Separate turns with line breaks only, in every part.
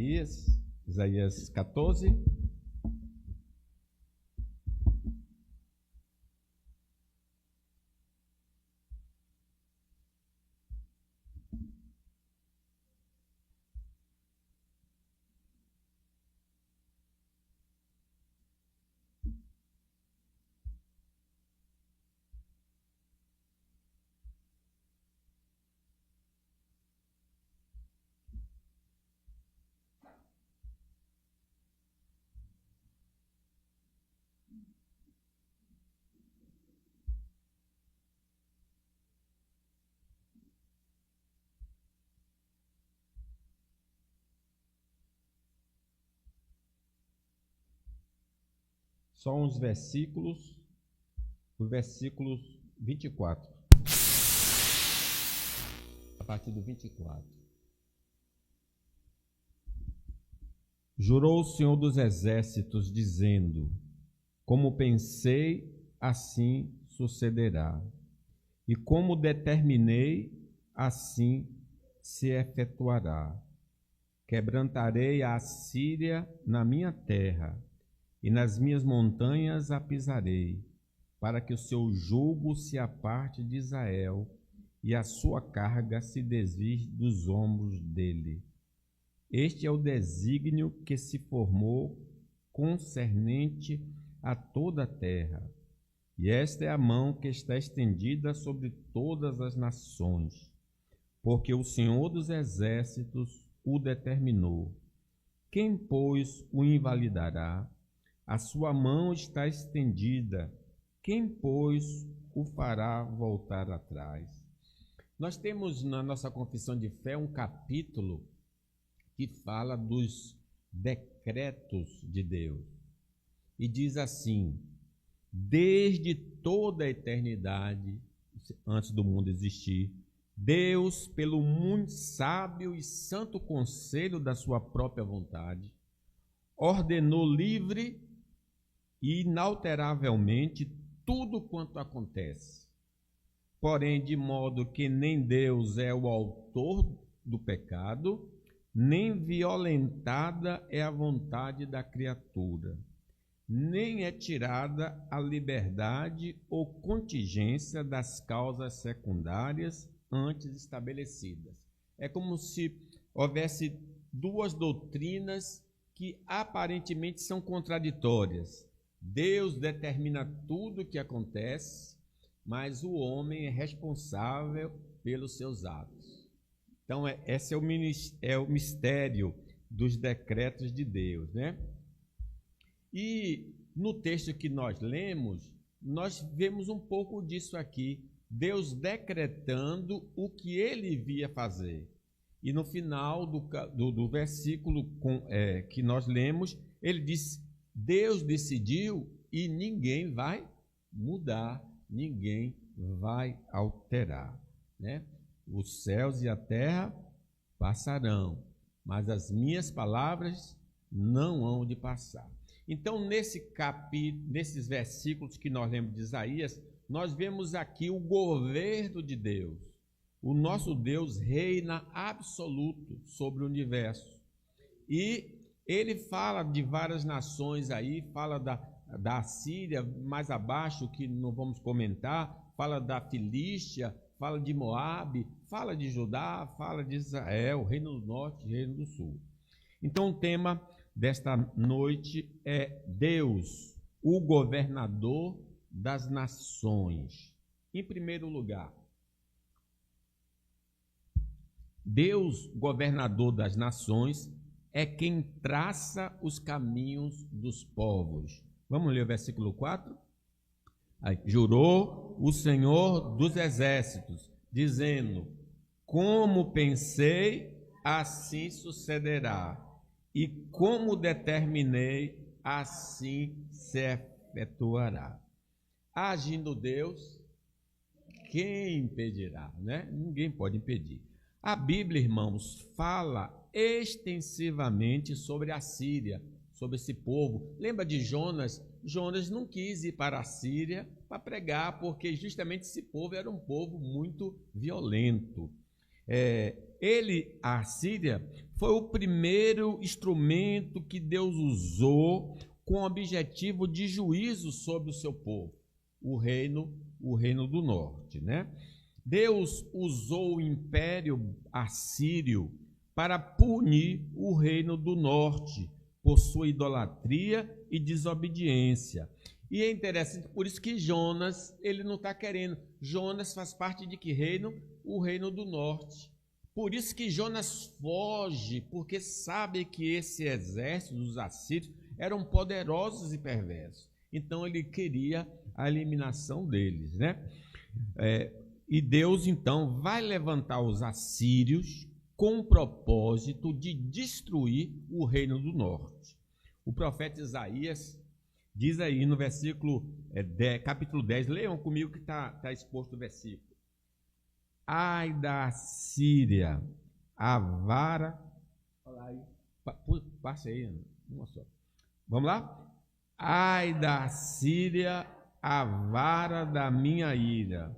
Isaías 14. Só uns versículos, o versículo 24. A partir do 24. Jurou o Senhor dos Exércitos, dizendo: como pensei, assim sucederá. E como determinei, assim se efetuará. Quebrantarei a Assíria na minha terra, e nas minhas montanhas a pisarei, para que o seu jugo se aparte de Israel e a sua carga se desvie dos ombros dele. Este é o desígnio que se formou concernente a toda a terra, e esta é a mão que está estendida sobre todas as nações, porque o Senhor dos Exércitos o determinou. Quem, pois, o invalidará? A sua mão está estendida. Quem, pois, o fará voltar atrás? Nós temos na nossa confissão de fé um capítulo que fala dos decretos de Deus. E diz assim: desde toda a eternidade, antes do mundo existir, Deus, pelo muito sábio e santo conselho da sua própria vontade, ordenou livre e inalteravelmente tudo quanto acontece. Porém, de modo que nem Deus é o autor do pecado, nem violentada é a vontade da criatura, nem é tirada a liberdade ou contingência das causas secundárias antes estabelecidas. É como se houvesse duas doutrinas que aparentemente são contraditórias. Deus determina tudo o que acontece, mas o homem é responsável pelos seus atos. Então, esse é o mistério dos decretos de Deus, né? E no texto que nós lemos, nós vemos um pouco disso aqui. Deus decretando o que ele via fazer. E no final do versículo que nós lemos, ele diz: Deus decidiu e ninguém vai mudar, ninguém vai alterar, né? Os céus e a terra passarão, mas as minhas palavras não hão de passar. Então, nesses versículos que nós lemos de Isaías, nós vemos aqui o governo de Deus. O nosso Deus reina absoluto sobre o universo. E ele fala de várias nações aí, fala da Assíria, mais abaixo, que não vamos comentar, fala da Filístia, fala de Moabe, fala de Judá, fala de Israel, Reino do Norte e Reino do Sul. Então, o tema desta noite é Deus, o governador das nações. Em primeiro lugar, Deus, governador das nações, é quem traça os caminhos dos povos. Vamos ler o versículo 4? Aí, jurou o Senhor dos Exércitos, dizendo: como pensei, assim sucederá, e como determinei, assim se efetuará. Agindo Deus, quem impedirá, né? Ninguém pode impedir. A Bíblia, irmãos, fala extensivamente sobre a Síria, sobre esse povo. Lembra de Jonas? Jonas não quis ir para a Síria para pregar, porque justamente esse povo era um povo muito violento. A Síria foi o primeiro instrumento que Deus usou com o objetivo de juízo sobre o seu povo, o reino do norte, né? Deus usou o império assírio para punir o reino do norte por sua idolatria e desobediência. E é interessante, por isso que Jonas, ele não está querendo. Jonas faz parte de que reino? O reino do norte. Por isso que Jonas foge, porque sabe que esse exército dos assírios eram poderosos e perversos. Então ele queria a eliminação deles, né? E Deus então vai levantar os assírios com o propósito de destruir o reino do norte. O profeta Isaías diz aí no versículo capítulo 10, leiam comigo que está exposto o versículo. Ai da Síria, a vara... Passa aí, uma só. Vamos lá? Ai da Síria, a vara da minha ira,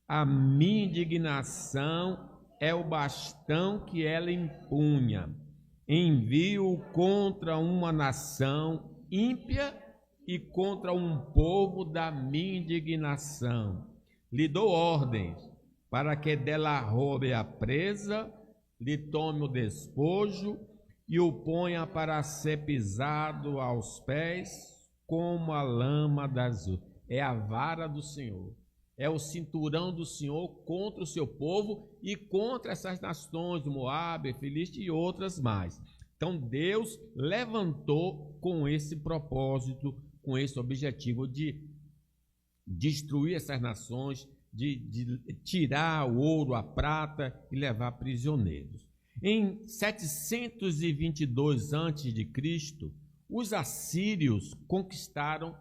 a minha indignação é o bastão que ela empunha. Envio contra uma nação ímpia e contra um povo da minha indignação. Lhe dou ordens para que dela roube a presa, lhe tome o despojo e o ponha para ser pisado aos pés como a lama das... É a vara do Senhor. É o cinturão do Senhor contra o seu povo e contra essas nações, Moabe, Filiste e outras mais. Então Deus levantou com esse propósito, com esse objetivo de destruir essas nações, de tirar o ouro, a prata e levar prisioneiros. Em 722 a.C., os assírios conquistaram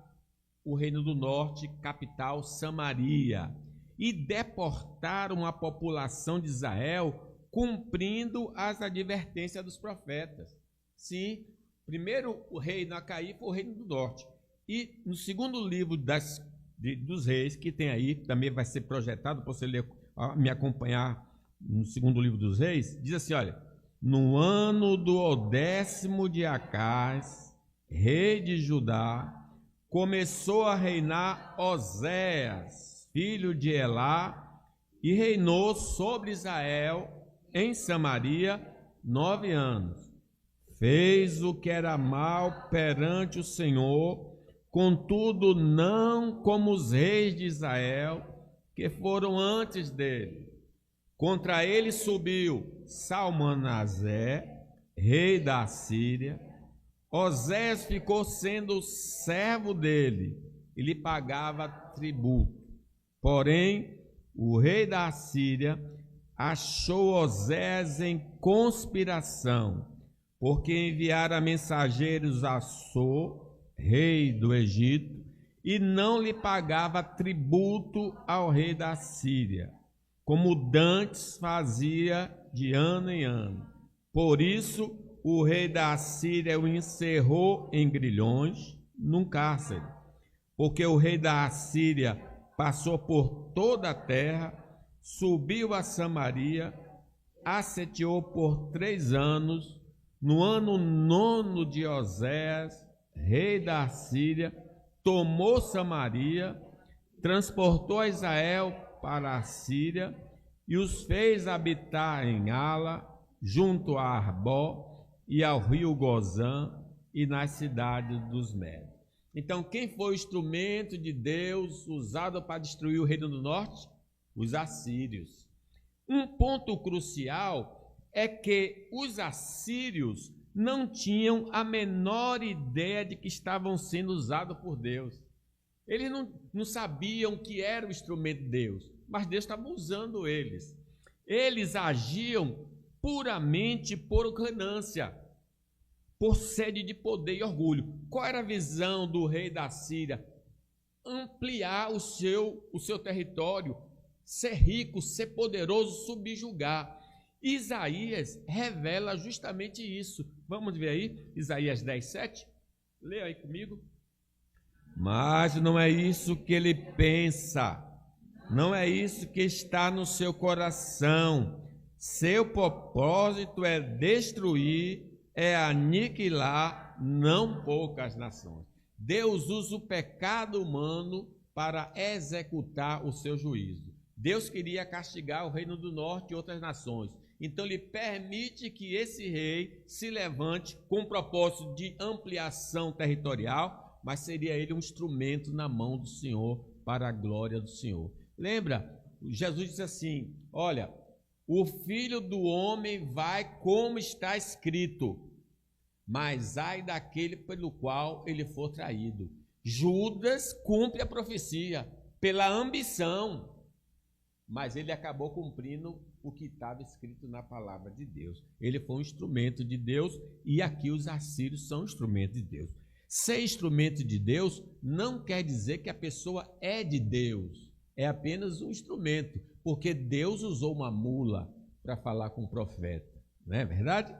o reino do norte, capital Samaria, e deportaram a população de Israel, cumprindo as advertências dos profetas. Sim, primeiro o reino a cair foi o reino do norte. E no segundo livro dos reis, que tem aí, também vai ser projetado, para você ler, me acompanhar no segundo livro dos reis, diz assim, olha, no ano do 10º de Acás, rei de Judá, começou a reinar Oséias, filho de Elá, e reinou sobre Israel em Samaria 9 anos. Fez o que era mal perante o Senhor, contudo não como os reis de Israel, que foram antes dele. Contra ele subiu Salmanasé, rei da Síria. Oséias ficou sendo servo dele e lhe pagava tributo. Porém, o rei da Síria achou Oséias em conspiração, porque enviara mensageiros a So, rei do Egito, e não lhe pagava tributo ao rei da Síria, como dantes fazia de ano em ano. Por isso, o rei da Síria o encerrou em grilhões num cárcere, porque o rei da Síria passou por toda a terra, subiu a Samaria, assediou por 3 anos. No ano 9 de Oséias, rei da Síria, tomou Samaria, transportou a Israel para a Síria e os fez habitar em Ala, junto a Arbó e ao rio Gozã e nas cidades dos Medos. Então, quem foi o instrumento de Deus usado para destruir o reino do norte? Os assírios. Um ponto crucial é que os assírios não tinham a menor ideia de que estavam sendo usados por Deus. Eles não sabiam que era o instrumento de Deus, mas Deus estava usando eles. Eles agiam puramente por ganância, por sede de poder e orgulho. Qual era a visão do rei da Síria? Ampliar o seu território, ser rico, ser poderoso, subjugar. Isaías revela justamente isso. Vamos ver aí, Isaías 10:7. Leia aí comigo. Mas não é isso que ele pensa, não é isso que está no seu coração. Seu propósito é destruir, é aniquilar não poucas nações. Deus usa o pecado humano para executar o seu juízo. Deus queria castigar o Reino do Norte e outras nações. Então ele permite que esse rei se levante com o propósito de ampliação territorial, mas seria ele um instrumento na mão do Senhor para a glória do Senhor. Lembra? Jesus disse assim: olha, o Filho do Homem vai como está escrito, mas ai daquele pelo qual ele for traído. Judas cumpre a profecia pela ambição, mas ele acabou cumprindo o que estava escrito na palavra de Deus. Ele foi um instrumento de Deus, e aqui os assírios são instrumentos de Deus. Ser instrumento de Deus não quer dizer que a pessoa é de Deus, é apenas um instrumento, porque Deus usou uma mula para falar com o profeta, não é verdade?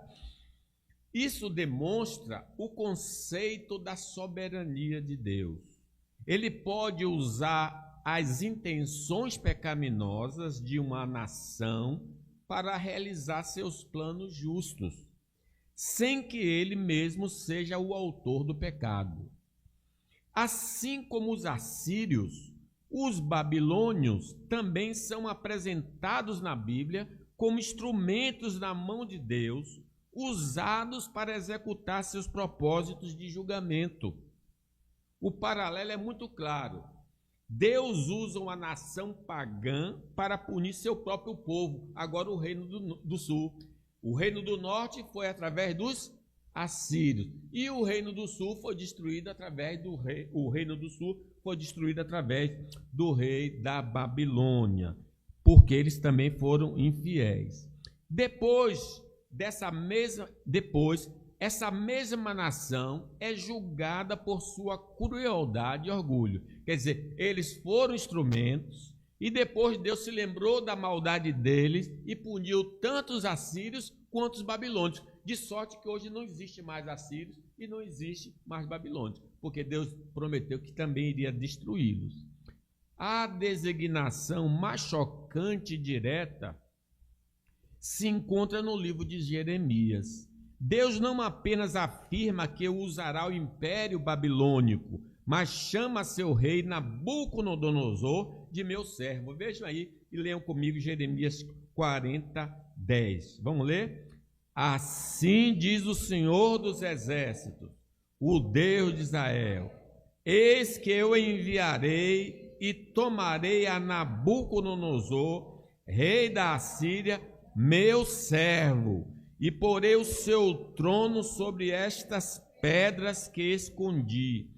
Isso demonstra o conceito da soberania de Deus. Ele pode usar as intenções pecaminosas de uma nação para realizar seus planos justos, sem que ele mesmo seja o autor do pecado. Assim como os assírios, os babilônios também são apresentados na Bíblia como instrumentos na mão de Deus, usados para executar seus propósitos de julgamento. O paralelo é muito claro. Deus usa uma nação pagã para punir seu próprio povo, agora o reino do sul. O reino do norte foi através dos assírios, e o reino do sul foi destruído através do rei. O reino do sul foi destruído através do rei da Babilônia, porque eles também foram infiéis. Essa mesma nação é julgada por sua crueldade e orgulho. Quer dizer, eles foram instrumentos, e depois Deus se lembrou da maldade deles e puniu tanto os assírios quanto os babilônios. De sorte que hoje não existe mais assírios e não existe mais babilônios, porque Deus prometeu que também iria destruí-los. A designação mais chocante e direta se encontra no livro de Jeremias. Deus não apenas afirma que usará o império babilônico, mas chama seu rei Nabucodonosor de meu servo. Vejam aí e leiam comigo Jeremias 40:10. Vamos ler? Assim diz o Senhor dos Exércitos, o Deus de Israel: eis que eu enviarei e tomarei a Nabucodonosor, rei da Assíria, meu servo, e porei o seu trono sobre estas pedras que escondi,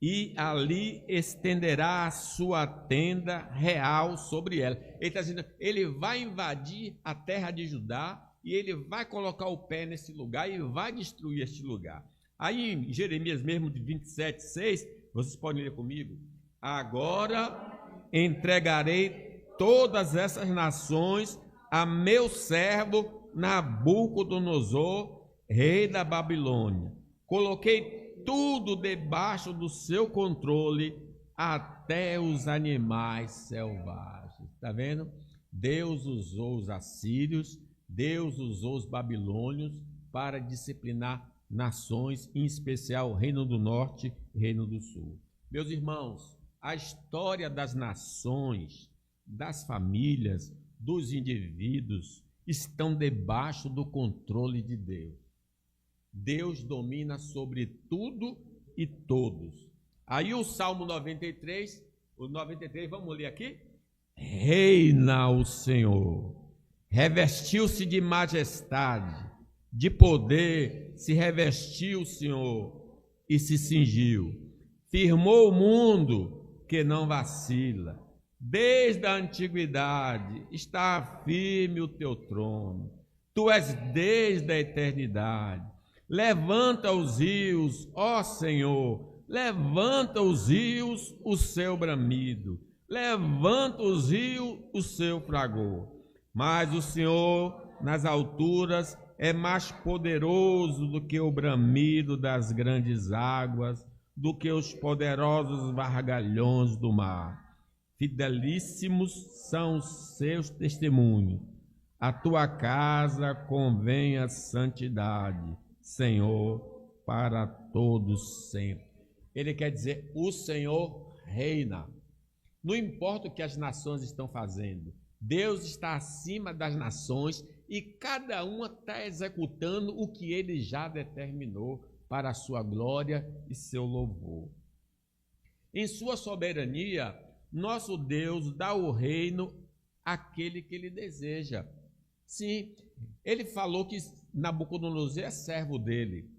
e ali estenderá a sua tenda real sobre ela. Ele está dizendo, ele vai invadir a terra de Judá, e ele vai colocar o pé nesse lugar e vai destruir este lugar. Aí em Jeremias mesmo de 27:6, vocês podem ler comigo: agora entregarei todas essas nações a meu servo Nabucodonosor, rei da Babilônia. Coloquei tudo debaixo do seu controle, até os animais selvagens. Está vendo? Deus usou os assírios, Deus usou os babilônios para disciplinar nações, em especial o Reino do Norte e Reino do Sul. Meus irmãos, a história das nações, das famílias, dos indivíduos estão debaixo do controle de Deus. Deus domina sobre tudo e todos. Aí o Salmo 93, vamos ler aqui? Reina o Senhor, revestiu-se de majestade, de poder se revestiu o Senhor e se cingiu. Firmou o mundo que não vacila. Desde a antiguidade está firme o teu trono. Tu és desde a eternidade. Levanta os rios, ó Senhor, levanta os rios o seu bramido, levanta os rios o seu fragor. Mas o Senhor nas alturas é mais poderoso do que o bramido das grandes águas, do que os poderosos vargalhões do mar. Fidelíssimos são os seus testemunhos. A tua casa convém a santidade, Senhor, para todos sempre. Ele quer dizer, o Senhor reina. Não importa o que as nações estão fazendo, Deus está acima das nações e cada uma está executando o que ele já determinou para a sua glória e seu louvor. Em sua soberania, nosso Deus dá o reino àquele que ele deseja. Sim, ele falou que Nabucodonosor é servo dele.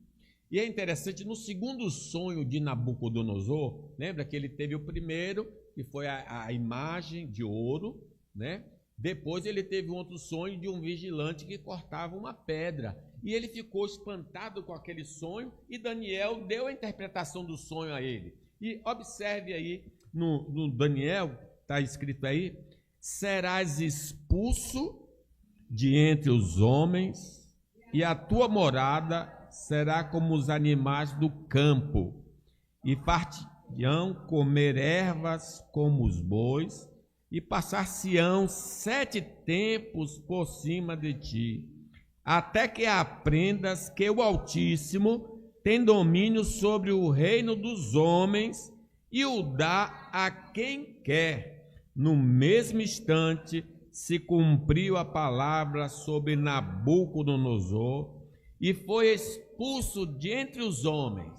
E é interessante, no segundo sonho de Nabucodonosor, lembra que ele teve o primeiro, que foi a imagem de ouro, né? Depois ele teve um outro sonho de um vigilante que cortava uma pedra. E ele ficou espantado com aquele sonho e Daniel deu a interpretação do sonho a ele. E observe aí, no Daniel, está escrito aí, serás expulso de entre os homens e a tua morada será como os animais do campo, e partirão comer ervas como os bois, e passar-se-ão 7 tempos por cima de ti, até que aprendas que o Altíssimo tem domínio sobre o reino dos homens e o dá a quem quer. No mesmo instante se cumpriu a palavra sobre Nabucodonosor, e foi expulso de entre os homens,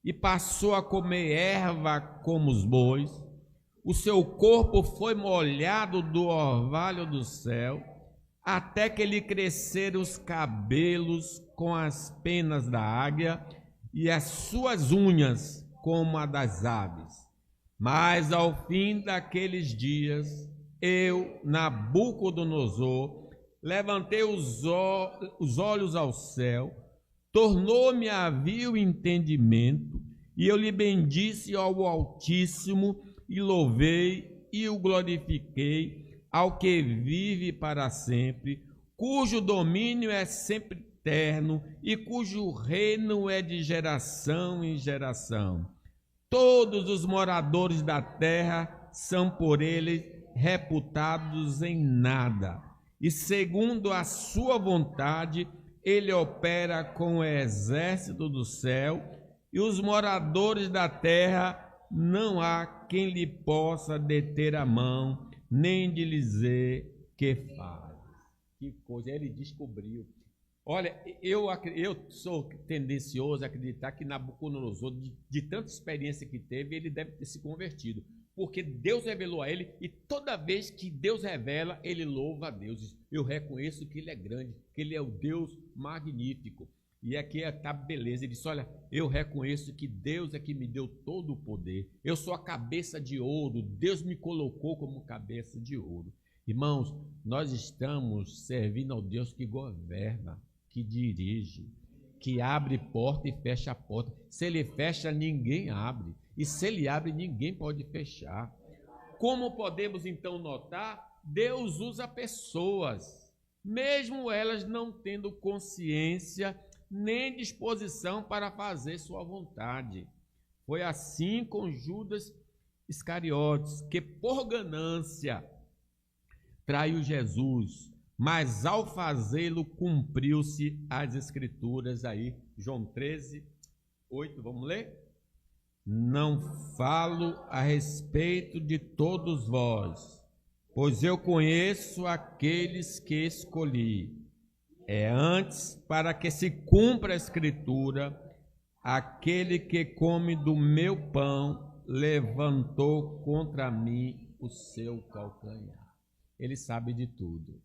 e passou a comer erva como os bois. O seu corpo foi molhado do orvalho do céu, até que lhe cresceram os cabelos com as penas da águia, e as suas unhas como a das aves. Mas ao fim daqueles dias, eu, Nabucodonosor, levantei os olhos ao céu, tornou-me a vir o entendimento, e eu lhe bendisse ao Altíssimo, e louvei e o glorifiquei ao que vive para sempre, cujo domínio é sempre eterno e cujo reino é de geração em geração. Todos os moradores da terra são por ele reputados em nada, e segundo a sua vontade, ele opera com o exército do céu, e os moradores da terra não há quem lhe possa deter a mão, nem de lhe dizer que faz. Que coisa, ele descobriu. Olha, eu sou tendencioso a acreditar que Nabucodonosor, de tanta experiência que teve, ele deve ter se convertido. Porque Deus revelou a ele, e toda vez que Deus revela, ele louva a Deus. Eu reconheço que ele é grande, que ele é o Deus magnífico. E aqui está beleza. Ele disse, olha, eu reconheço que Deus é que me deu todo o poder. Eu sou a cabeça de ouro. Deus me colocou como cabeça de ouro. Irmãos, nós estamos servindo ao Deus que governa, que dirige, que abre porta e fecha a porta. Se ele fecha, ninguém abre. E se ele abre, ninguém pode fechar. Como podemos então notar, Deus usa pessoas, mesmo elas não tendo consciência nem disposição para fazer sua vontade. Foi assim com Judas Iscariotes, que por ganância traiu Jesus, mas ao fazê-lo cumpriu-se as escrituras aí, João 13, 8, vamos ler? Não falo a respeito de todos vós, pois eu conheço aqueles que escolhi. É antes para que se cumpra a escritura, aquele que come do meu pão levantou contra mim o seu calcanhar. Ele sabe de tudo.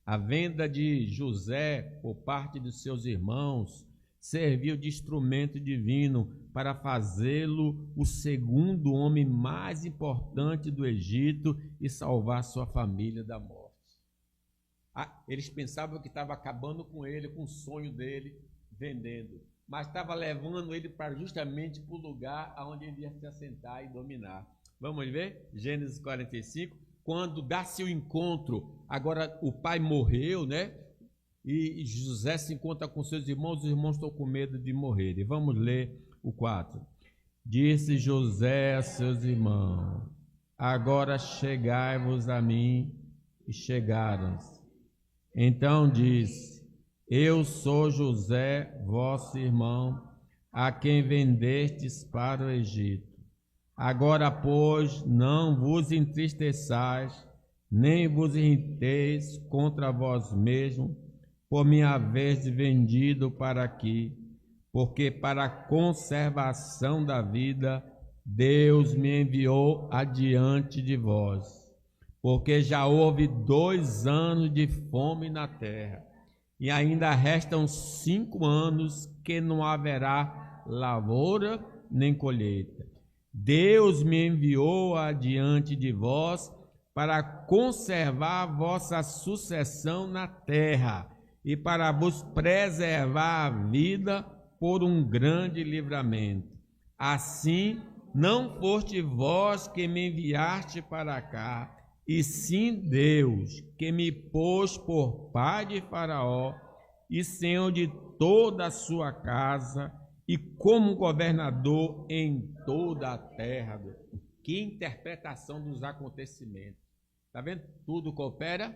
A venda de José por parte de seus irmãos serviu de instrumento divino para fazê-lo o segundo homem mais importante do Egito e salvar sua família da morte. Eles pensavam que estava acabando com ele, com o sonho dele, vendendo, mas estava levando ele para justamente para o lugar onde ele ia se assentar e dominar. Vamos ver? Gênesis 45, quando dá-se o encontro, agora o pai morreu, né? E José se encontra com seus irmãos, os irmãos estão com medo de morrer. E vamos ler o 4. Disse José a seus irmãos, agora chegai-vos a mim, e chegaram-se. Então disse: Eu sou José, vosso irmão, a quem vendestes para o Egito. Agora, pois, não vos entristeçais, nem vos irriteis contra vós mesmos, por me haveres vendido para aqui, porque para a conservação da vida Deus me enviou adiante de vós, porque já houve 2 anos de fome na terra, e ainda restam 5 anos que não haverá lavoura nem colheita. Deus me enviou adiante de vós para conservar a vossa sucessão na terra e para vos preservar a vida por um grande livramento. Assim, não foste vós que me enviaste para cá, e sim Deus, que me pôs por pai de Faraó e senhor de toda a sua casa, e como governador em toda a terra. Que interpretação dos acontecimentos. Está vendo? Tudo coopera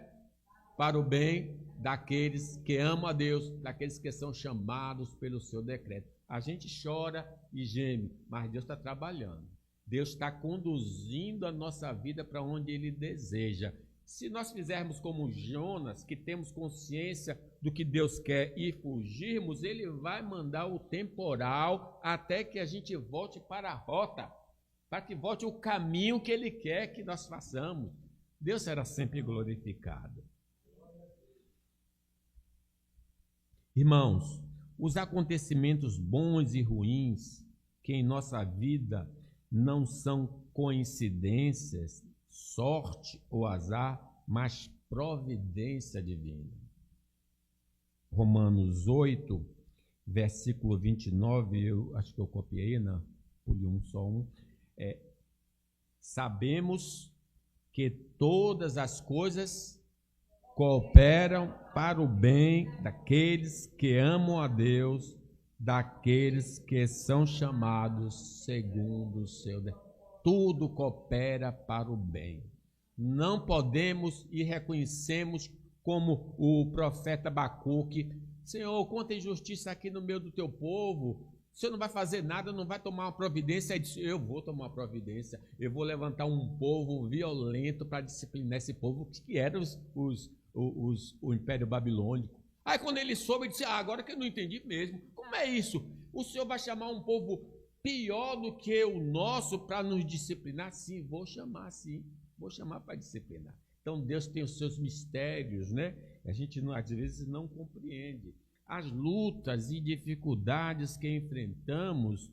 para o bem daqueles que amam a Deus, daqueles que são chamados pelo seu decreto. A gente chora e geme, mas Deus está trabalhando. Deus está conduzindo a nossa vida para onde Ele deseja. Se nós fizermos como Jonas, que temos consciência do que Deus quer e fugirmos, Ele vai mandar o temporal até que a gente volte para a rota, para que volte o caminho que Ele quer que nós façamos. Deus será sempre glorificado. Irmãos, os acontecimentos bons e ruins que em nossa vida não são coincidências, sorte ou azar, mas providência divina. Romanos 8, versículo 29, eu acho que eu copiei, né? Pulei só um. Sabemos que todas as coisas cooperam para o bem daqueles que amam a Deus, daqueles que são chamados segundo o seu decreto. Tudo coopera para o bem. Não podemos e reconhecemos como o profeta Abacuque: Senhor, quanta injustiça aqui no meio do teu povo. O Senhor não vai fazer nada, não vai tomar uma providência. Ele disse: eu vou tomar uma providência. Eu vou levantar um povo violento para disciplinar esse povo, que era o Império Babilônico. Aí quando ele soube, ele disse: agora que eu não entendi mesmo. Como é isso? O Senhor vai chamar um povo pior do que o nosso para nos disciplinar? Sim, vou chamar para disciplinar. Então Deus tem os seus mistérios, né? A gente às vezes não compreende. As lutas e dificuldades que enfrentamos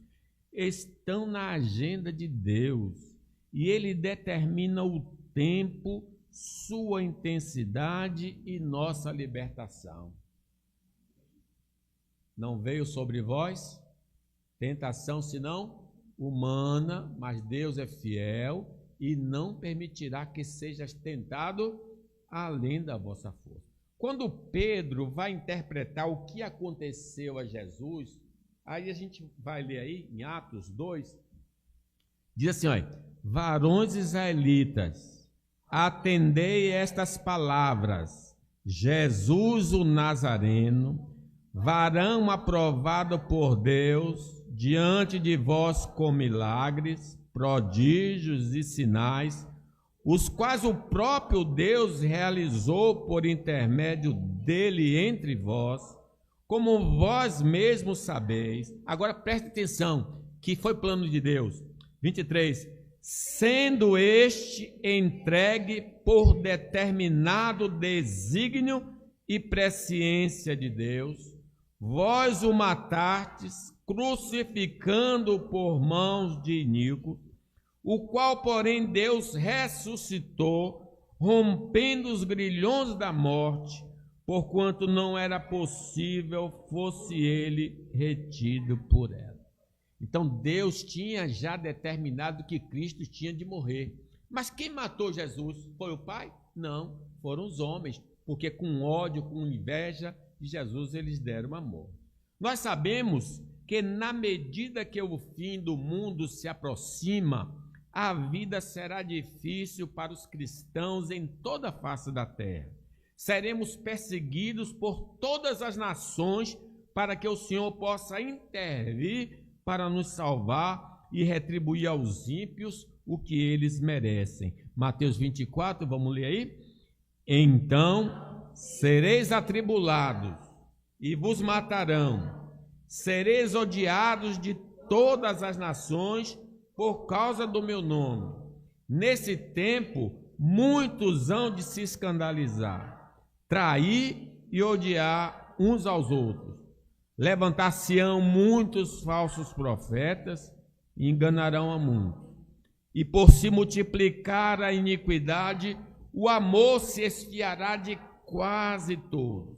estão na agenda de Deus, e Ele determina o tempo, sua intensidade e nossa libertação. Não veio sobre vós tentação senão humana, mas Deus é fiel e não permitirá que sejas tentado além da vossa força. Quando Pedro vai interpretar o que aconteceu a Jesus, aí a gente vai ler aí em Atos 2, diz assim, olha: varões israelitas, atendei estas palavras: Jesus o Nazareno, varão aprovado por Deus diante de vós com milagres, prodígios e sinais, os quais o próprio Deus realizou por intermédio dele entre vós, como vós mesmos sabeis. Agora preste atenção, que foi plano de Deus. 23. Sendo este entregue por determinado desígnio e presciência de Deus, vós o matastes, crucificando por mãos de iníquo, o qual, porém, Deus ressuscitou, rompendo os grilhões da morte, porquanto não era possível fosse ele retido por ela. Então Deus tinha já determinado que Cristo tinha de morrer. Mas quem matou Jesus? Foi o Pai? Não, foram os homens, porque com ódio, com inveja de Jesus, eles deram amor. Nós sabemos que na medida que o fim do mundo se aproxima, a vida será difícil para os cristãos em toda a face da terra. seremos perseguidos por todas as nações para que o Senhor possa intervir para nos salvar e retribuir aos ímpios o que eles merecem. Mateus 24, vamos ler aí? Então sereis atribulados e vos matarão, sereis odiados de todas as nações por causa do meu nome. Nesse tempo, muitos hão de se escandalizar, trair e odiar uns aos outros. Levantar-se-ão muitos falsos profetas e enganarão a muitos. E por se multiplicar a iniquidade, o amor se esfriará de quase todos.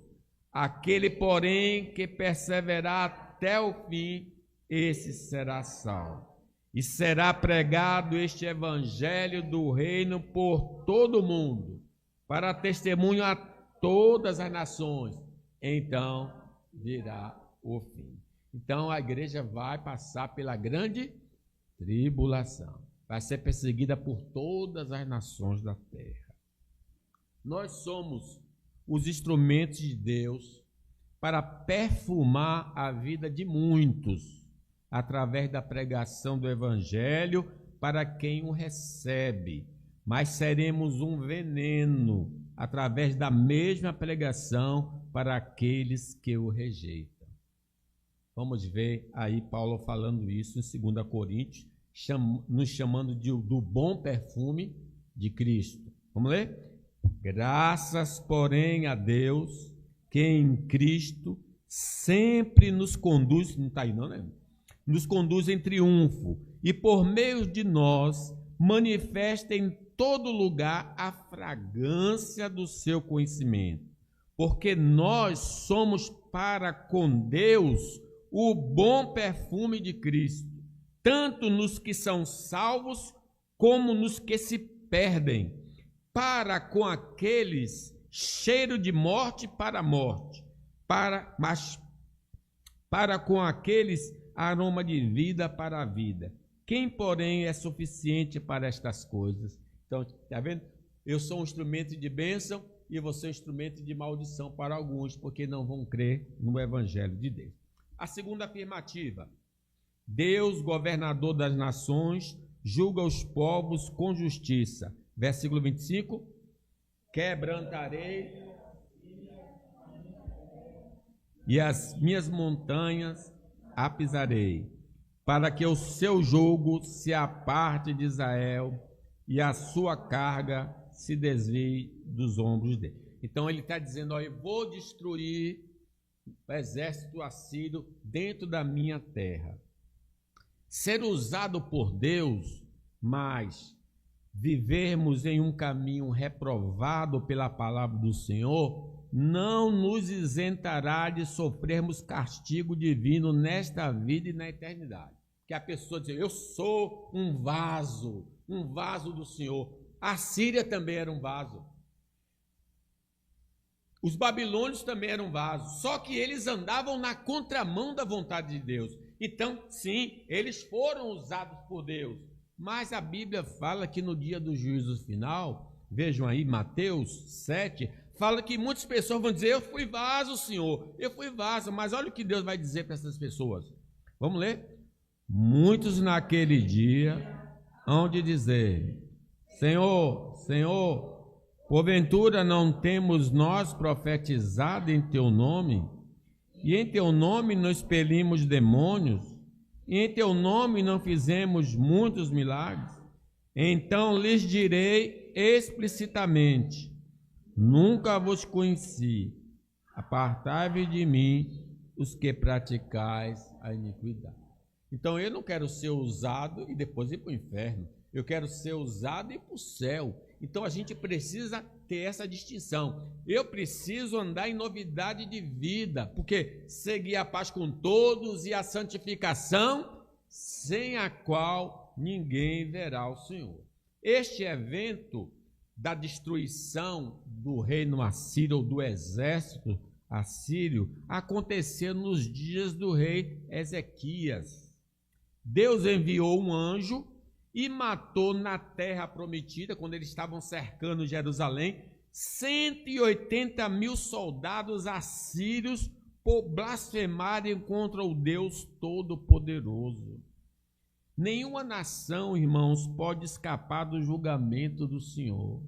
Aquele, porém, que perseverar até o fim, esse será salvo. E será pregado este evangelho do reino por todo o mundo, para testemunho a todas as nações. Então virá o fim. Então a igreja vai passar pela grande tribulação. Vai ser perseguida por todas as nações da terra. Nós somos os instrumentos de Deus para perfumar a vida de muitos, através da pregação do evangelho para quem o recebe. Mas seremos um veneno através da mesma pregação para aqueles que o rejeitam. Vamos ver aí Paulo falando isso em 2 Coríntios, nos chamando do bom perfume de Cristo. Vamos ler? Graças, porém, a Deus, que em Cristo sempre nos conduz, não está aí não, né? Nos conduz em triunfo e por meio de nós manifesta em todo lugar a fragrância do seu conhecimento, porque nós somos para com Deus o bom perfume de Cristo, tanto nos que são salvos como nos que se perdem. Para com aqueles cheiro de morte para a morte, mas para com aqueles aroma de vida para a vida. Quem, porém, é suficiente para estas coisas? Então, está vendo? Eu sou um instrumento de bênção e você é um instrumento de maldição para alguns, porque não vão crer no Evangelho de Deus. A segunda afirmativa: Deus, governador das nações, julga os povos com justiça. Versículo 25: quebrantarei e as minhas montanhas apisarei, para que o seu jugo se aparte de Israel e a sua carga se desvie dos ombros dele. Então ele está dizendo, ó, eu vou destruir o exército assírio dentro da minha terra. Ser usado por Deus, mas vivermos em um caminho reprovado pela palavra do Senhor, não nos isentará de sofrermos castigo divino nesta vida e na eternidade. Que a pessoa diz, eu sou um vaso do Senhor. A Síria também era um vaso. Os babilônios também eram vasos, só que eles andavam na contramão da vontade de Deus. Então, sim, eles foram usados por Deus. Mas a Bíblia fala que no dia do juízo final, vejam aí Mateus 7, fala que muitas pessoas vão dizer, eu fui vaso, Senhor, eu fui vaso, mas olha o que Deus vai dizer para essas pessoas. Vamos ler? Muitos naquele dia hão de dizer, Senhor, Senhor, porventura não temos nós profetizado em Teu nome? E em Teu nome não expelimos demônios? E em Teu nome não fizemos muitos milagres? Então lhes direi explicitamente, nunca vos conheci, apartai-vos de mim, os que praticais a iniquidade. Então eu não quero ser usado e depois ir para o inferno, eu quero ser usado e ir para o céu. Então a gente precisa ter essa distinção, eu preciso andar em novidade de vida, porque seguir a paz com todos e a santificação, sem a qual ninguém verá o Senhor. Este evento da destruição do reino assírio, ou do exército assírio, aconteceu nos dias do rei Ezequias. Deus enviou um anjo e matou na terra prometida, quando eles estavam cercando Jerusalém, 180.000 soldados assírios por blasfemarem contra o Deus Todo-Poderoso. Nenhuma nação, irmãos, pode escapar do julgamento do Senhor.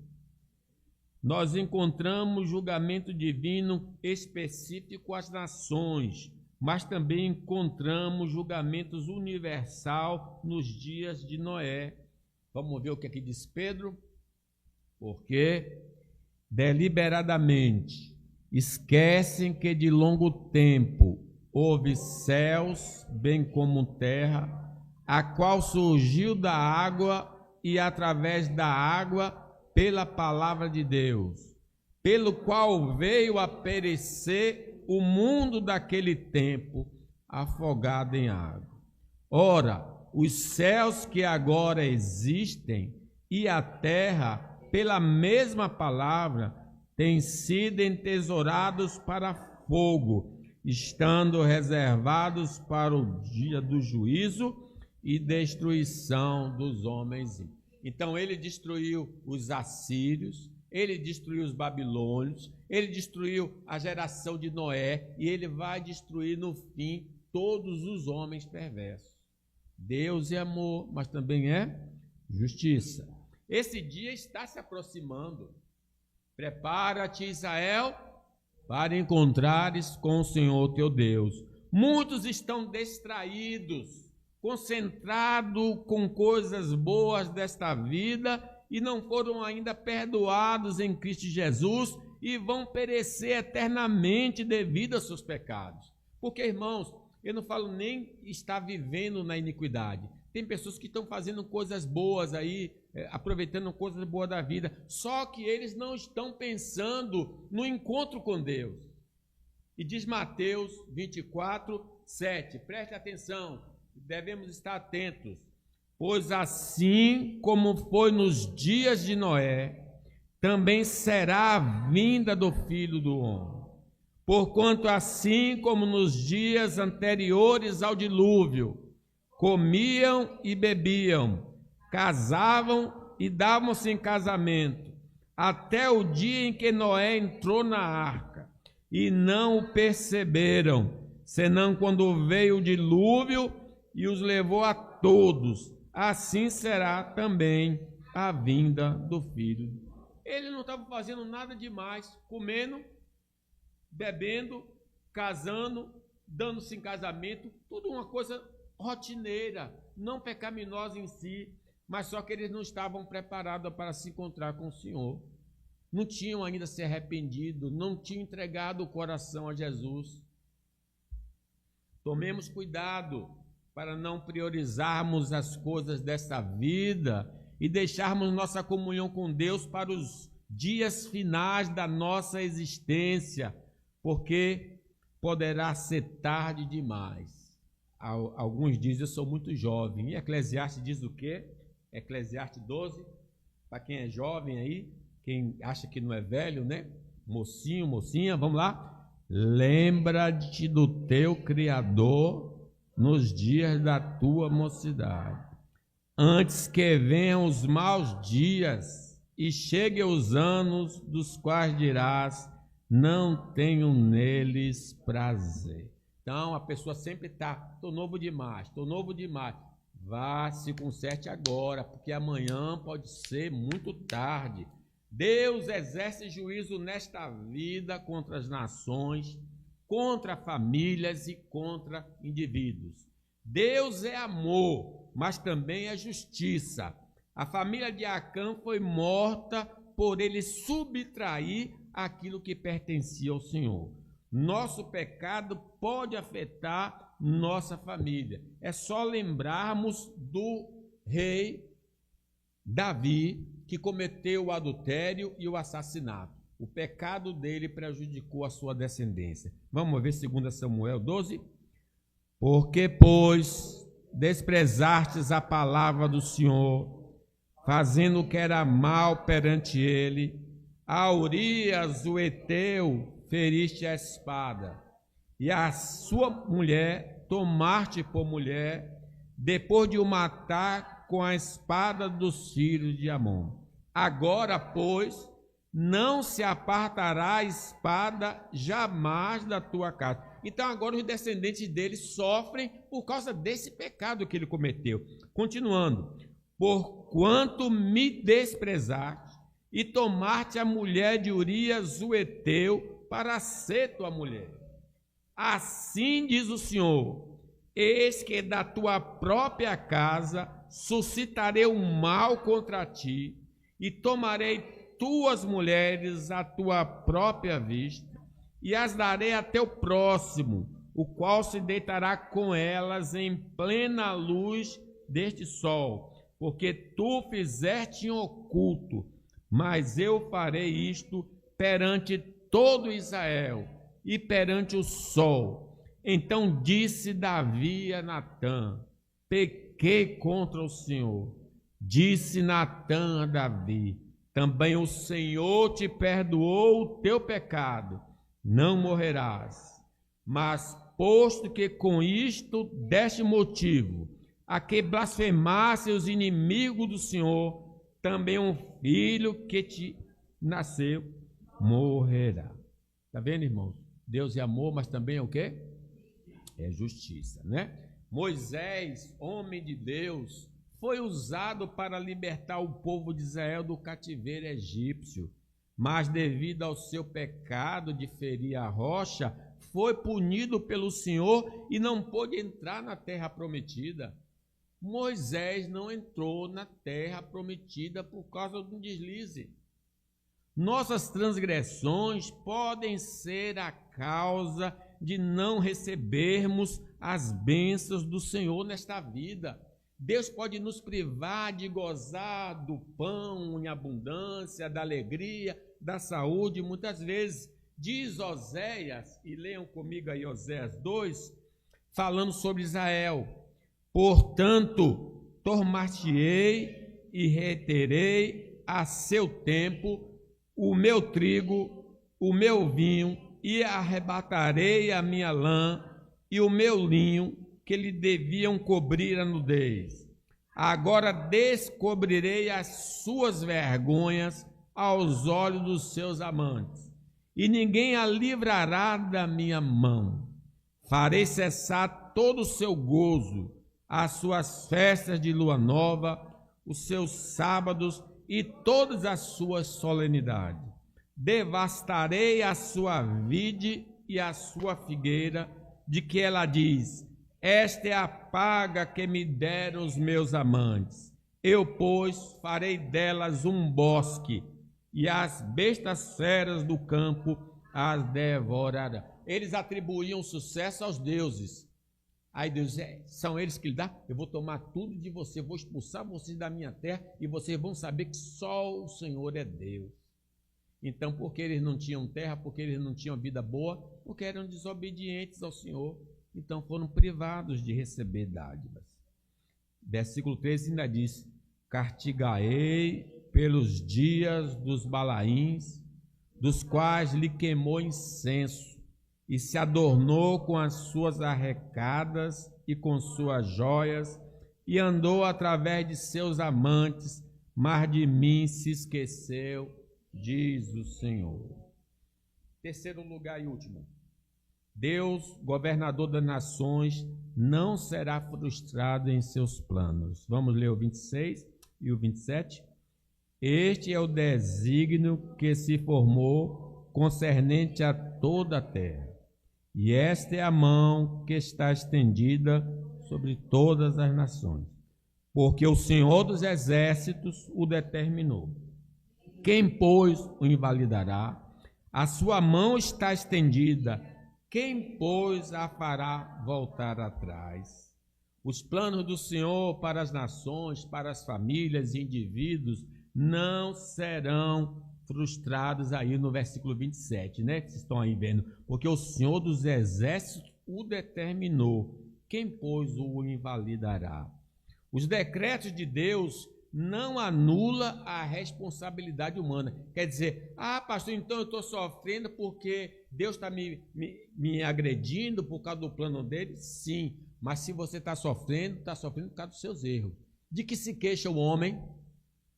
Nós encontramos julgamento divino específico às nações, mas também encontramos julgamentos universal nos dias de Noé. Vamos ver o que aqui diz Pedro? Porque deliberadamente esquecem que de longo tempo houve céus, bem como terra, a qual surgiu da água e através da água pela palavra de Deus, pelo qual veio a perecer o mundo daquele tempo, afogado em água. Ora, os céus que agora existem e a terra, pela mesma palavra, têm sido entesourados para fogo, estando reservados para o dia do juízo e destruição dos homens. Então ele destruiu os assírios, ele destruiu os babilônios, ele destruiu a geração de Noé e ele vai destruir no fim todos os homens perversos. Deus é amor, mas também é justiça. Esse dia está se aproximando. Prepara-te, Israel, para encontrares com o Senhor teu Deus. Muitos estão distraídos, concentrados com coisas boas desta vida e não foram ainda perdoados em Cristo Jesus e vão perecer eternamente devido aos seus pecados. Porque, irmãos, eu não falo nem estar vivendo na iniquidade. Tem pessoas que estão fazendo coisas boas aí, aproveitando coisas boas da vida, só que eles não estão pensando no encontro com Deus. E diz Mateus 24, 7, preste atenção, devemos estar atentos. Pois assim como foi nos dias de Noé, também será a vinda do Filho do Homem. Porquanto assim como nos dias anteriores ao dilúvio, comiam e bebiam, casavam e davam-se em casamento, até o dia em que Noé entrou na arca, e não o perceberam, senão quando veio o dilúvio e os levou a todos. Assim será também a vinda do Filho. Ele não estava fazendo nada demais, comendo, bebendo, casando, dando-se em casamento, tudo uma coisa rotineira, não pecaminosa em si, mas só que eles não estavam preparados para se encontrar com o Senhor. Não tinham ainda se arrependido, não tinham entregado o coração a Jesus. Tomemos cuidado para não priorizarmos as coisas desta vida e deixarmos nossa comunhão com Deus para os dias finais da nossa existência, porque poderá ser tarde demais. Alguns dizem, eu sou muito jovem. E Eclesiastes diz o quê? Eclesiastes 12, para quem é jovem aí, quem acha que não é velho, né? Mocinho, mocinha, vamos lá. Lembra-te do teu Criador nos dias da tua mocidade, antes que venham os maus dias e cheguem os anos dos quais dirás, não tenho neles prazer. Então a pessoa sempre está, estou novo demais, vá, se conserte agora, porque amanhã pode ser muito tarde. Deus exerce juízo nesta vida contra as nações, contra famílias e contra indivíduos. Deus é amor, mas também é justiça. A família de Acã foi morta por ele subtrair aquilo que pertencia ao Senhor. Nosso pecado pode afetar nossa família. É só lembrarmos do rei Davi, que cometeu o adultério e o assassinato. O pecado dele prejudicou a sua descendência. Vamos ver 2 Samuel 12. Porque, pois, desprezastes a palavra do Senhor, fazendo o que era mal perante ele, a Urias, o heteu, feriste a espada, e a sua mulher tomaste por mulher, depois de o matar com a espada dos filhos de Amon. Agora, pois, não se apartará a espada jamais da tua casa. Então agora os descendentes dele sofrem por causa desse pecado que ele cometeu. Continuando, porquanto me desprezaste e tomaste a mulher de Urias o Heteu para ser tua mulher. Assim diz o Senhor, eis que da tua própria casa suscitarei um mal contra ti e tomarei tuas mulheres à tua própria vista e as darei a teu próximo, o qual se deitará com elas em plena luz deste sol, porque tu fizeste em oculto, mas eu farei isto perante todo Israel e perante o sol. Então disse Davi a Natã, pequei contra o Senhor. Disse Natã a Davi, também o Senhor te perdoou o teu pecado, não morrerás. Mas posto que com isto deste motivo a que blasfemasse os inimigos do Senhor, também um filho que te nasceu morrerá. Está vendo, irmãos? Deus é amor, mas também é o quê? É justiça, né? Moisés, homem de Deus, foi usado para libertar o povo de Israel do cativeiro egípcio, mas devido ao seu pecado de ferir a rocha, foi punido pelo Senhor e não pôde entrar na terra prometida. Moisés não entrou na terra prometida por causa de um deslize. Nossas transgressões podem ser a causa de não recebermos as bênçãos do Senhor nesta vida. Deus pode nos privar de gozar do pão em abundância, da alegria, da saúde, muitas vezes. Diz Oséias, e leiam comigo aí Oséias 2, falando sobre Israel. Portanto, tornar-te-ei e reterei a seu tempo o meu trigo, o meu vinho, e arrebatarei a minha lã e o meu linho, que lhe deviam cobrir a nudez. Agora descobrirei as suas vergonhas aos olhos dos seus amantes, e ninguém a livrará da minha mão. Farei cessar todo o seu gozo, as suas festas de lua nova, os seus sábados e todas as suas solenidades. Devastarei a sua vide e a sua figueira, de que ela diz, esta é a paga que me deram os meus amantes. Eu, pois, farei delas um bosque, e as bestas feras do campo as devorarão. Eles atribuíam sucesso aos deuses. Aí Deus, são eles que lhe dão, eu vou tomar tudo de você, vou expulsar vocês da minha terra, e vocês vão saber que só o Senhor é Deus. Então, porque eles não tinham terra, porque eles não tinham vida boa, porque eram desobedientes ao Senhor, então foram privados de receber dádivas. Versículo 13 ainda diz, castigarei pelos dias dos Balaíns, dos quais lhe queimou incenso, e se adornou com as suas arrecadas e com suas joias, e andou através de seus amantes, mas de mim se esqueceu, diz o Senhor. Terceiro lugar e último. Deus, governador das nações, não será frustrado em seus planos. Vamos ler o 26 e o 27. Este é o desígnio que se formou concernente a toda a terra. E esta é a mão que está estendida sobre todas as nações, porque o Senhor dos exércitos o determinou. Quem, pois, o invalidará? A sua mão está estendida. Quem, pois, a fará voltar atrás? Os planos do Senhor para as nações, para as famílias e indivíduos não serão frustrados aí no versículo 27, né? Que vocês estão aí vendo. Porque o Senhor dos exércitos o determinou. Quem, pois, o invalidará? Os decretos de Deus não anula a responsabilidade humana. Quer dizer, pastor, então eu estou sofrendo porque Deus está me agredindo por causa do plano dele? Sim, mas se você está sofrendo por causa dos seus erros. De que se queixa o homem?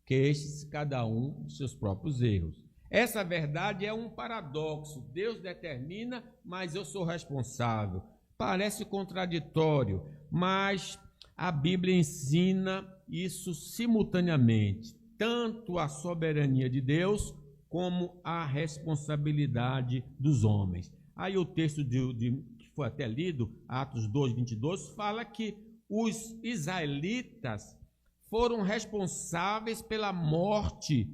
Queixe-se cada um dos seus próprios erros. Essa verdade é um paradoxo. Deus determina, mas eu sou responsável. Parece contraditório, mas a Bíblia ensina isso simultaneamente, tanto a soberania de Deus como a responsabilidade dos homens. Aí o texto que foi até lido, Atos 2, 22, fala que os israelitas foram responsáveis pela morte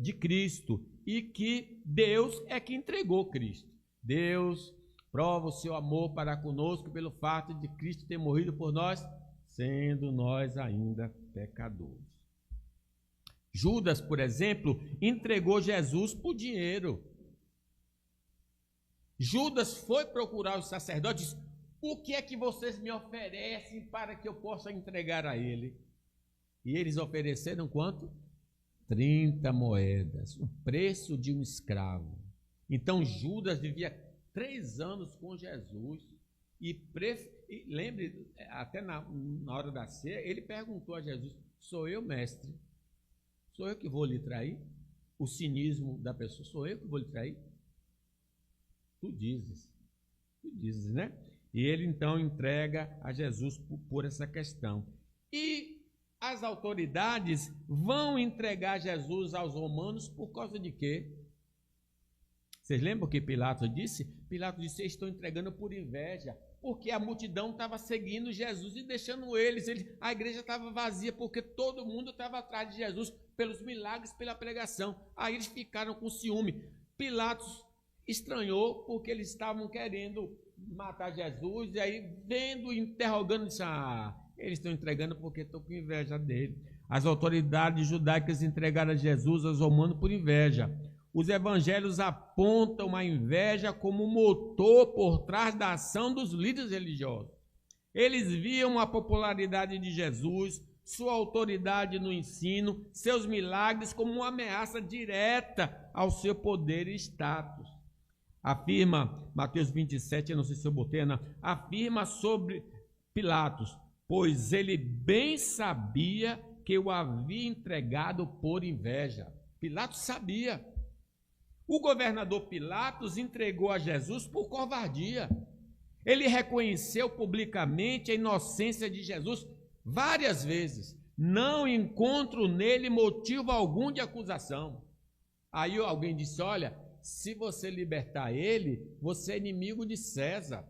de Cristo e que Deus é que entregou Cristo. Deus prova o seu amor para conosco pelo fato de Cristo ter morrido por nós, sendo nós ainda pecadores. Judas, por exemplo, entregou Jesus por dinheiro. Judas foi procurar os sacerdotes. O que é que vocês me oferecem para que eu possa entregar a ele? E eles ofereceram quanto? 30 moedas, o preço de um escravo. Então Judas vivia 3 anos com Jesus. E lembre, até na hora da ceia, ele perguntou a Jesus: sou eu, mestre? Sou eu que vou lhe trair? O cinismo da pessoa, sou eu que vou lhe trair? Tu dizes, né? E ele então entrega a Jesus por essa questão. E as autoridades vão entregar Jesus aos romanos por causa de quê? Vocês lembram o que Pilatos disse? Pilatos disse: estou entregando por inveja, porque a multidão estava seguindo Jesus e deixando eles. A igreja estava vazia porque todo mundo estava atrás de Jesus pelos milagres, pela pregação. Aí eles ficaram com ciúme. Pilatos estranhou porque eles estavam querendo matar Jesus, e aí vendo, interrogando, disse: eles estão entregando porque estão com inveja dele. As autoridades judaicas entregaram a Jesus aos romanos por inveja. Os evangelhos apontam a inveja como motor por trás da ação dos líderes religiosos. Eles viam a popularidade de Jesus, sua autoridade no ensino, seus milagres como uma ameaça direta ao seu poder e status. Afirma, Mateus 27, eu não sei se eu botei, não, afirma sobre Pilatos: pois ele bem sabia que o havia entregado por inveja. Pilatos sabia. O governador Pilatos entregou a Jesus por covardia. Ele reconheceu publicamente a inocência de Jesus várias vezes. Não encontro nele motivo algum de acusação. Aí alguém disse: olha, se você libertar ele, você é inimigo de César.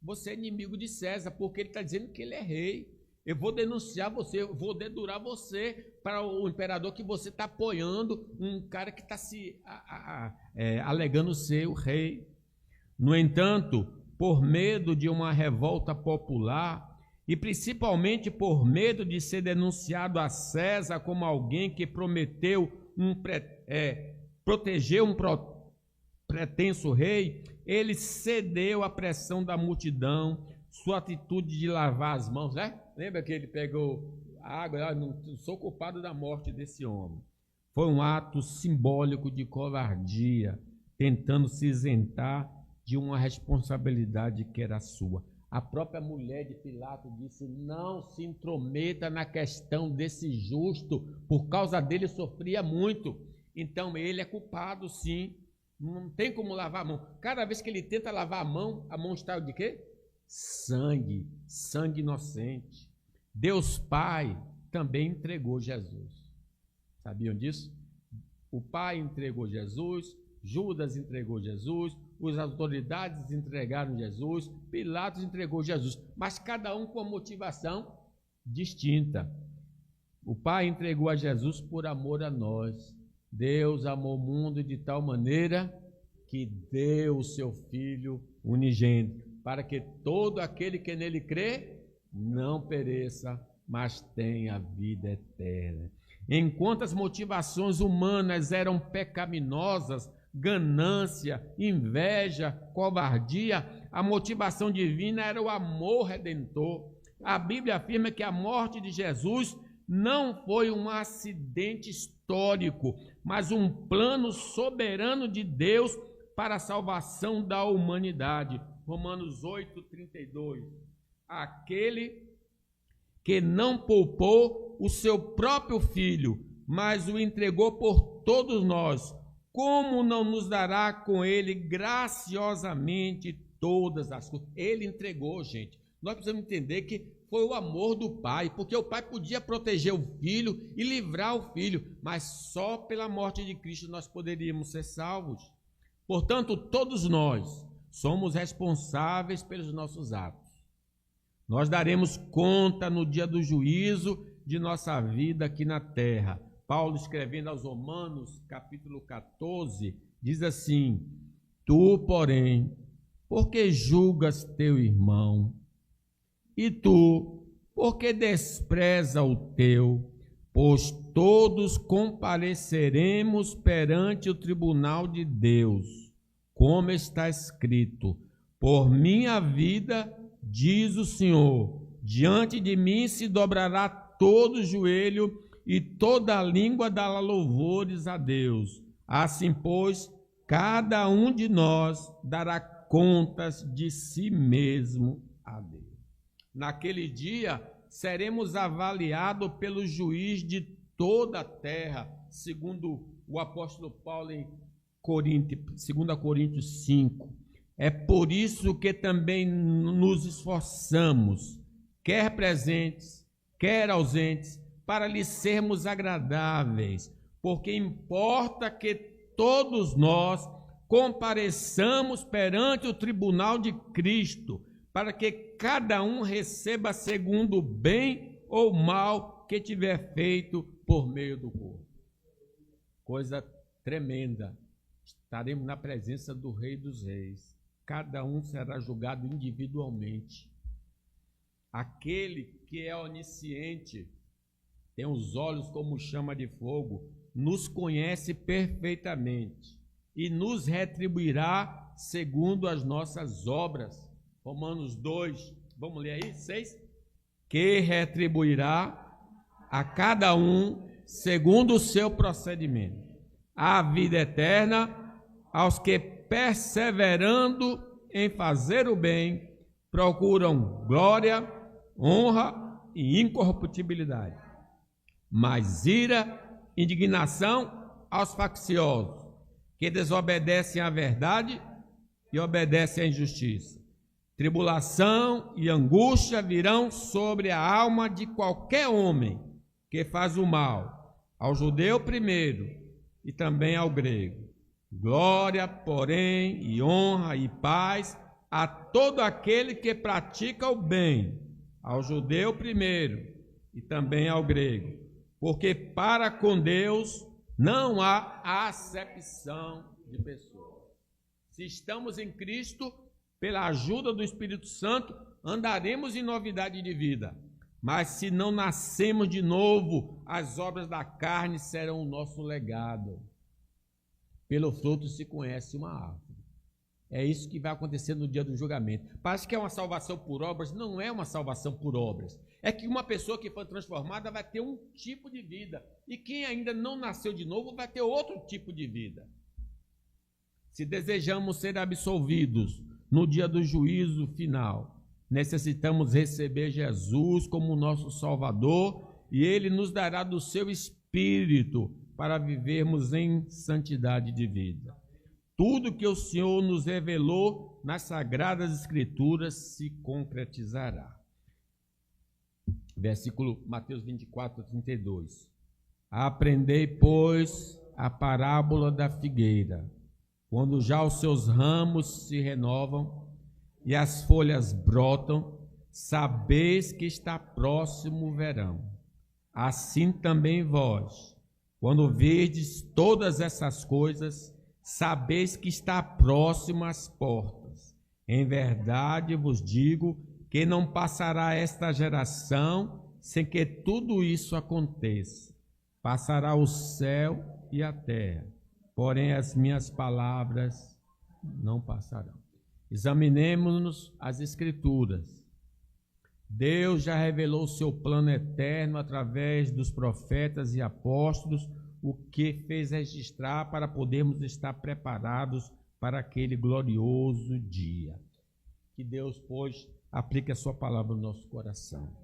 Você é inimigo de César, porque ele está dizendo que ele é rei. Eu vou denunciar você, eu vou dedurar você para o imperador, que você está apoiando um cara que está alegando ser o rei. No entanto, por medo de uma revolta popular e principalmente por medo de ser denunciado a César como alguém que prometeu proteger um pretenso rei, ele cedeu à pressão da multidão. Sua atitude de lavar as mãos, né? Lembra que ele pegou a água? Eu não sou culpado da morte desse homem. Foi um ato simbólico de covardia, tentando se isentar de uma responsabilidade que era sua. A própria mulher de Pilatos disse: não se intrometa na questão desse justo, por causa dele sofria muito. Então ele é culpado, sim. Não tem como lavar a mão. Cada vez que ele tenta lavar a mão está de quê? Sangue inocente. Deus Pai também entregou Jesus. Sabiam disso? O Pai entregou Jesus, Judas entregou Jesus, as autoridades entregaram Jesus, Pilatos entregou Jesus, mas cada um com uma motivação distinta. O Pai entregou a Jesus por amor a nós. Deus amou o mundo de tal maneira que deu o seu Filho unigênito, para que todo aquele que nele crê não pereça, mas tenha vida eterna. Enquanto as motivações humanas eram pecaminosas, ganância, inveja, covardia, a motivação divina era o amor redentor. A Bíblia afirma que a morte de Jesus não foi um acidente histórico, mas um plano soberano de Deus para a salvação da humanidade. Romanos 8:32. Aquele que não poupou o seu próprio filho, mas o entregou por todos nós, como não nos dará com ele graciosamente todas as coisas? Ele entregou, gente. Nós precisamos entender que foi o amor do Pai, porque o Pai podia proteger o Filho e livrar o Filho, mas só pela morte de Cristo nós poderíamos ser salvos. Portanto, todos nós somos responsáveis pelos nossos atos. Nós daremos conta no dia do juízo de nossa vida aqui na terra. Paulo, escrevendo aos Romanos, capítulo 14, diz assim: Tu, porém, porque julgas teu irmão? E tu, porque despreza o teu? Pois todos compareceremos perante o tribunal de Deus, como está escrito: por minha vida, diz o Senhor, diante de mim se dobrará todo o joelho e toda a língua dará louvores a Deus. Assim, pois, cada um de nós dará contas de si mesmo a Deus. Naquele dia, seremos avaliados pelo juiz de toda a terra, segundo o apóstolo Paulo em 2 Coríntios 5. É por isso que também nos esforçamos, quer presentes, quer ausentes, para lhe sermos agradáveis, porque importa que todos nós compareçamos perante o tribunal de Cristo, para que cada um receba segundo o bem ou mal que tiver feito por meio do corpo. Coisa tremenda. Estaremos na presença do Rei dos Reis. Cada um será julgado individualmente. Aquele que é onisciente, tem os olhos como chama de fogo, nos conhece perfeitamente e nos retribuirá segundo as nossas obras. Romanos 2, vamos ler aí, 6? Que retribuirá a cada um segundo o seu procedimento. A vida eterna aos que, perseverando em fazer o bem, procuram glória, honra e incorruptibilidade. Mas ira, indignação aos facciosos, que desobedecem à verdade e obedecem à injustiça. Tribulação e angústia virão sobre a alma de qualquer homem que faz o mal, ao judeu primeiro e também ao grego. Glória, porém, e honra e paz a todo aquele que pratica o bem, ao judeu primeiro e também ao grego. Porque para com Deus não há acepção de pessoas. Se estamos em Cristo, pela ajuda do Espírito Santo, andaremos em novidade de vida. Mas se não nascemos de novo, as obras da carne serão o nosso legado. Pelo fruto se conhece uma árvore. É isso que vai acontecer no dia do julgamento. Parece que é uma salvação por obras, não é uma salvação por obras. É que uma pessoa que foi transformada vai ter um tipo de vida. E quem ainda não nasceu de novo vai ter outro tipo de vida. Se desejamos ser absolvidos no dia do juízo final, necessitamos receber Jesus como nosso Salvador e Ele nos dará do seu Espírito para vivermos em santidade de vida. Tudo que o Senhor nos revelou nas Sagradas Escrituras se concretizará. Versículo Mateus 24, 32. Aprendei, pois, a parábola da figueira. Quando já os seus ramos se renovam e as folhas brotam, sabeis que está próximo o verão. Assim também vós, quando vedes todas essas coisas, sabeis que está próximo às portas. Em verdade vos digo que não passará esta geração sem que tudo isso aconteça. Passará o céu e a terra, porém as minhas palavras não passarão. Examinemos as Escrituras. Deus já revelou o seu plano eterno através dos profetas e apóstolos, o que fez registrar para podermos estar preparados para aquele glorioso dia. Que Deus, pois, aplique a sua palavra no nosso coração.